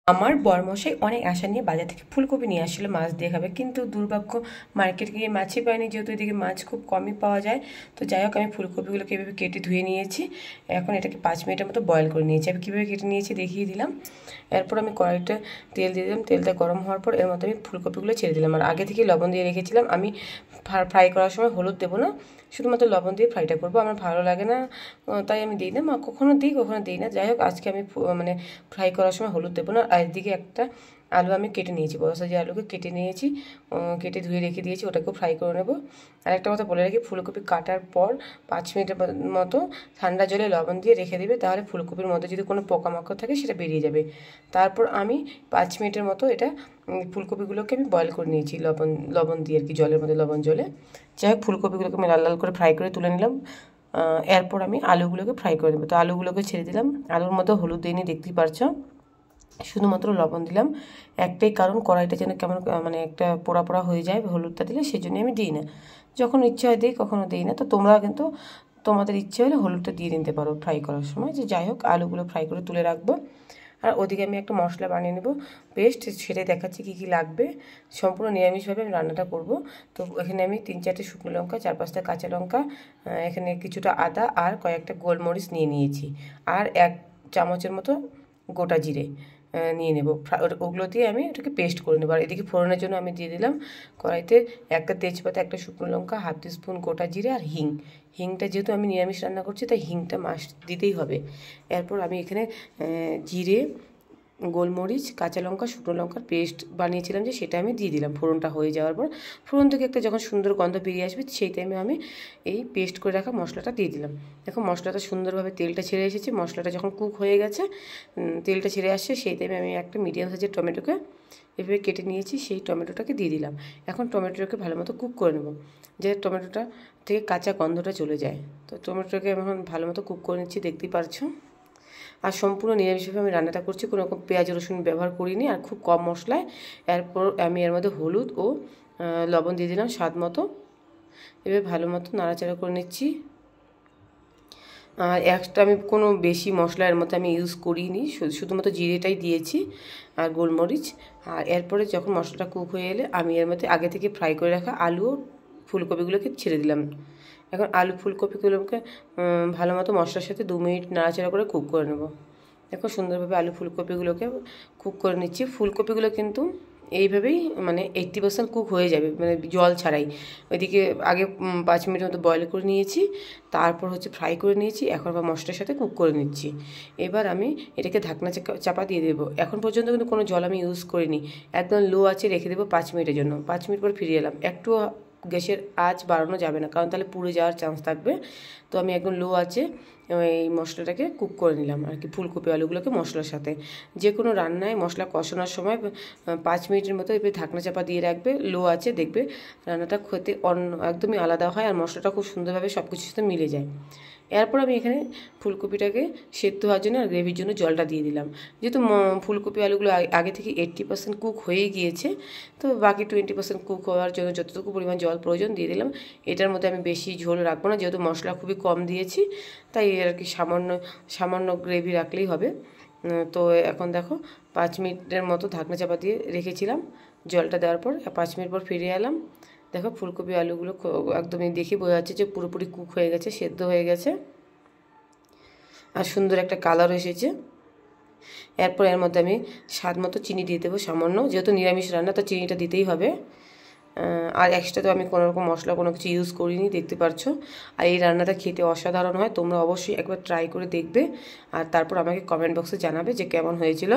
আমার বরমশাই অনেক আশা নিয়ে বাজার থেকে ফুলকপি নিয়ে আসছিল মাছ দিয়ে খাবে, কিন্তু দুর্ভাগ্য মার্কেট গিয়ে মাছই পাইনি, যেহেতু এদিকে মাছ খুব কমই পাওয়া যায়। তো যাই হোক, আমি ফুলকপিগুলোকে এভাবে কেটে ধুয়ে নিয়েছি। এখন এটাকে 5 মিনিটের মতো বয়েল করে নিয়েছি। আমি কীভাবে কেটে নিয়েছি দেখিয়ে দিলাম। এরপর আমি কড়াইটা তেল দিয়ে দিলাম। তেলটা গরম হওয়ার পর এর মধ্যে আমি ফুলকপিগুলো ছেড়ে দিলাম। আর আগে থেকে লবণ দিয়ে রেখেছিলাম। আমি ফ্রাই করার সময় হলুদ দেবো না, শুধুমাত্র লবণ দিয়ে ফ্রাইটা করবো। আমার ভালো লাগে না, তাই আমি দিই না। কখনো দিই কখনো দিই না। যাই হোক, আজকে আমি মানে ফ্রাই করার সময় হলুদ দেবো না। আর এদিকে একটা আলু আমি কেটে নিয়েছি, বড় সাইজের আলুকে কেটে নিয়েছি, কেটে ধুয়ে রেখে দিয়েছি। ওটাকেও ফ্রাই করে নেবো। আর একটা কথা বলে রাখি, ফুলকপি কাটার পর 5 মিনিটের মতো ঠান্ডা জলে লবণ দিয়ে রেখে দেবে, তাহলে ফুলকপির মধ্যে যদি কোনো পোকামাকড় থাকে সেটা বেরিয়ে যাবে। তারপর আমি 5 মিনিটের মতো এটা ফুলকপিগুলোকে আমি বয়েল করে নিয়েছি লবণ দিয়ে আর কি, জলের মধ্যে লবণ জলে। যাই হোক, ফুলকপিগুলোকে আমি লাল লাল করে ফ্রাই করে তুলে নিলাম। এরপর আমি আলুগুলোকে ফ্রাই করে নেবো। তো আলুগুলোকে ছেড়ে দিলাম। আলুর মধ্যে হলুদ দিইনি, দেখতেই পারছো, শুধুমাত্র লবণ দিলাম। একটাই কারণ, কড়াইটা যেন কেমন মানে একটা পোড়া পোড়া হয়ে যায় হলুদটা দিলে, সেই জন্যই আমি দিই না। যখন ইচ্ছে হয় দিই, কখনো দিই না। তো তোমরা কিন্তু তোমাদের ইচ্ছে হলে হলুদটা দিয়ে দিতে পারো ফ্রাই করার সময়। যে যাই হোক, আলুগুলো ফ্রাই করে তুলে রাখবো। আর ওদিকে আমি একটা মশলা বানিয়ে নেবো পেস্ট, সেটাই দেখাচ্ছি কী কী লাগবে। সম্পূর্ণ নিরামিষভাবে আমি রান্নাটা করব। তো এখানে আমি 3-4টে শুকনো লঙ্কা, 4-5টা কাঁচা লঙ্কা, এখানে কিছুটা আদা আর কয়েকটা গোলমরিচ নিয়ে নিয়েছি। আর 1 চামচের মতো গোটা জিরে নিয়ে নেব। ওগুলো দিয়ে আমি এটাকে পেস্ট করে নেবো। আর এদিকে ফোড়নের জন্য আমি দিয়ে দিলাম কড়াইতে একটা তেজপাতা, একটা শুকনো লঙ্কা, 1/2 টিস্পুন গোটা জিরে আর হিংটা যেহেতু আমি নিরামিষ রান্না করছি, তাই হিংটা মাস্ট দিতেই হবে। এরপর আমি এখানে জিরে, গোলমরিচ, কাঁচা লঙ্কা, শুকনো লঙ্কার পেস্ট বানিয়েছিলাম যে, সেটা আমি দিয়ে দিলাম। ফোড়নটা হয়ে যাওয়ার পর ফোড়ন থেকে একটা যখন সুন্দর গন্ধ বেরিয়ে আসবে, সেই টাইমে আমি এই পেস্ট করে রাখা মশলাটা দিয়ে দিলাম। দেখো, মশলাটা সুন্দরভাবে তেলটা ছেড়ে এসেছে। মশলাটা যখন কুক হয়ে গেছে, তেলটা ছেড়ে আসছে, সেই টাইমে আমি একটা মিডিয়াম সাইজের টমেটোকে এভাবে কেটে নিয়েছি, সেই টমেটোটাকে দিয়ে দিলাম। এখন টমেটোটাকে ভালো মতো কুক করে নেব, যে টমেটোটা থেকে কাঁচা গন্ধটা চলে যায়। তো টমেটোটাকে এখন ভালো মতো কুক করে নিচ্ছি, দেখতেই পারছো। আর সম্পূর্ণ নিরামিষভাবে আমি রান্নাটা করছি, কোনো রকম পেঁয়াজ রসুন ব্যবহার করিনি, আর খুব কম মশলায়। এরপর আমি এর মধ্যে হলুদ ও লবণ দিয়ে দিলাম স্বাদ মতো। এবার ভালো মতো নাড়াচাড়া করে নিচ্ছি। আর একটা আমি কোনো বেশি মশলা এর মধ্যে আমি ইউজ করিনি, শুধুমাত্র জিরেটাই দিয়েছি আর গোলমরিচ। আর এরপরে যখন মশলাটা কুক হয়ে এলে, আমি এর মধ্যে আগে থেকে ফ্রাই করে রাখা আলু ও ফুলকপিগুলোকে ছেড়ে দিলাম। এখন আলু ফুলকপিগুলোকে ভালো মতো মশলার সাথে 2 মিনিট নাড়াচাড়া করে কুক করে নেব। দেখো, সুন্দরভাবে আলু ফুলকপিগুলোকে কুক করে নিচ্ছি। ফুলকপিগুলো কিন্তু এইভাবেই মানে 80% কুক হয়ে যাবে, মানে জল ছাড়াই। ওইদিকে আগে 5 মিনিট মতো বয়েল করে নিয়েছি, তারপর হচ্ছে ফ্রাই করে নিয়েছি। এখন আবার মশলার সাথে কুক করে নিচ্ছি। এবার আমি এটাকে ঢাকনা চাপা দিয়ে দেবো। এখন পর্যন্ত কিন্তু কোনো জল আমি ইউজ করিনি, একদম লো আঁচে রেখে দেবো 5 মিনিটের জন্য। 5 মিনিট পর ফিরে এলাম। একটু গ্যাসের আঁচ বাড়ানো যাবে না, কারণ তাহলে পুড়ে যাওয়ার চান্স থাকবে। তো আমি একদম লো আঁচে এই মশলাটাকে কুক করে নিলাম আর কি, ফুলকপি আলুগুলোকে মশলার সাথে। যে কোনো রান্নায় মশলা কষানোর সময় 5 মিনিটের মতো এবার ঢাকনা চাপা দিয়ে রাখবে লো আঁচে, দেখবে রান্নাটা খেতে একদমই আলাদা হয়, আর মশলাটা খুব সুন্দরভাবে সব কিছুর সাথে মিলে যায়। এরপর আমি এখানে ফুলকপিটাকে সেদ্ধ হওয়ার জন্য আর গ্রেভির জন্য জলটা দিয়ে দিলাম। যেহেতু ফুলকপি আলুগুলো আগে থেকে 80% কুক হয়ে গিয়েছে, তো বাকি 20% কুক হওয়ার জন্য যতটুকু পরিমাণ জল প্রয়োজন দিয়ে দিলাম। এটার মধ্যে আমি বেশি ঝোল রাখবো না, যেহেতু মশলা খুবই কম দিয়েছি, তাই আর কি সামান্য গ্রেভি রাখলেই হবে। তো এখন দেখো, 5 মিনিটের মতো ঢাকনা চাপা দিয়ে রেখেছিলাম। জলটা দেওয়ার পর 5 মিনিট পর ফিরে এলাম। দেখো, ফুলকপি আলুগুলো একদমই দেখে বোঝা যাচ্ছে যে পুরোপুরি কুক হয়ে গেছে, সেদ্ধ হয়ে গেছে, আর সুন্দর একটা কালার এসেছে। এরপর এর মধ্যে আমি স্বাদ মতো চিনি দিয়ে দেবো সামান্য, যেহেতু নিরামিষ রান্না, তো চিনিটা দিতেই হবে। আর এক্সট্রা তো আমি কোনো রকম মশলা কোনো কিছু ইউজ করিনি, দেখতে পাচ্ছো। আর এই রান্নাটা খেতে অসাধারণ হয়, তোমরা অবশ্যই একবার ট্রাই করে দেখবে, আর তারপর আমাকে কমেন্ট বক্সে জানাবে যে কেমন হয়েছিল।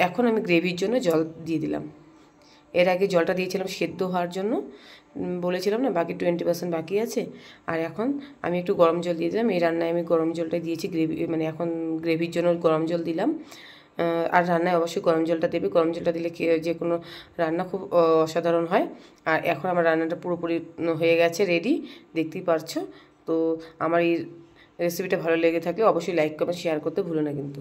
এখন আমি গ্রেভির জন্য জল দিয়ে দিলাম। এর আগে জলটা দিয়েছিলাম সেদ্ধ হওয়ার জন্য, বলেছিলাম না বাকি 20% বাকি আছে। আর এখন আমি একটু গরম জল দিয়ে দিলাম। এই রান্নায় আমি গরম জলটা দিয়েছি, মানে এখন গ্রেভির জন্য গরম জল দিলাম। আর রান্নায় অবশ্যই গরম জলটা দেবে, গরম জলটা দিলে যে কোনো রান্না খুব অসাধারণ হয়। আর এখন আমার রান্নাটা পুরোপুরি হয়ে গেছে, রেডি, দেখতেই পারছো। তো আমার এই রেসিপিটা ভালো লেগে থাকলে অবশ্যই লাইক কমেন্ট শেয়ার করতে ভুলো না কিন্তু।